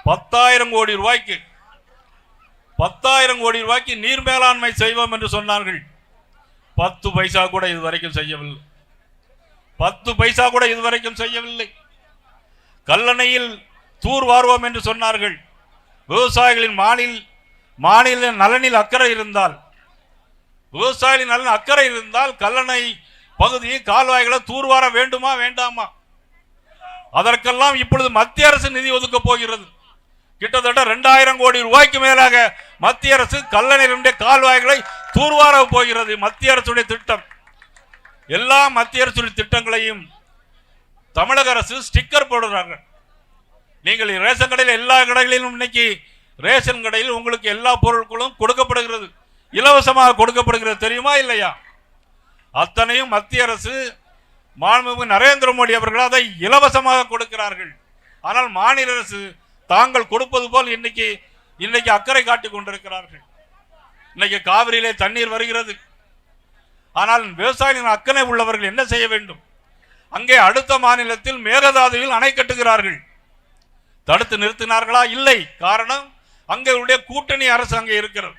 10,000 கோடி ரூபாய்க்கு 10,000 கோடி ரூபாய்க்கு நீர் மேலாண்மை செய்வோம் என்று சொன்னார்கள். 10 பைசா கூட இதுவரைக்கும் செய்யவில்லை. 10 பைசா கூட இதுவரைக்கும் செய்யவில்லை. கல்லணையில் தூர் வாருவோம் என்று சொன்னார்கள். விவசாயிகளின் மாநில நலனில் அக்கறை இருந்தால், விவசாயிகளின் நலன் அக்கறை இருந்தால் கல்லணை பகுதியை கால்வாய்களை தூர்வார வேண்டுமா வேண்டாமா? அதற்கெல்லாம் இப்பொழுது மத்திய அரசு நிதி ஒதுக்க போகிறது. கிட்டத்தட்ட 2,000 கோடி ரூபாய்க்கு மேலாக மத்திய அரசு கல்லணையினுடைய கால்வாய்களை தூர்வார போகிறது. மத்திய அரசுடைய திட்டம். எல்லா மத்திய அரசுடைய திட்டங்களையும் தமிழக அரசு ஸ்டிக்கர் போடுறாங்க. நீங்கள் ரேஷன் கடையில் எல்லா கடைகளிலும் இன்னைக்கு ரேஷன் கடையில் உங்களுக்கு எல்லா பொருட்களும் கொடுக்கப்படுகிறது, இலவசமாக கொடுக்கப்படுகிறது. தெரியுமா இல்லையா? அத்தனையும் மத்திய அரசு மாண்புமிகு நரேந்திர மோடி அவர்கள் அதை இலவசமாக கொடுக்கிறார்கள். ஆனால் மாநில அரசு தாங்கள் கொடுப்பது போல் இன்னைக்கு அக்கறை காட்டிக் கொண்டிருக்கிறார்கள். இன்னைக்கு காவிரியிலே தண்ணீர் வருகிறது. ஆனால் விவசாயிகளின் அக்கறை உள்ளவர்கள் என்ன செய்ய வேண்டும்? அங்கே அடுத்த மாநிலத்தில் மேகதாதுவில் அணை கட்டுகிறார்கள். தடுத்து நிறுத்தினார்களா? இல்லை. காரணம், அங்கே கூட்டணி அரசு அங்கே இருக்கிறது.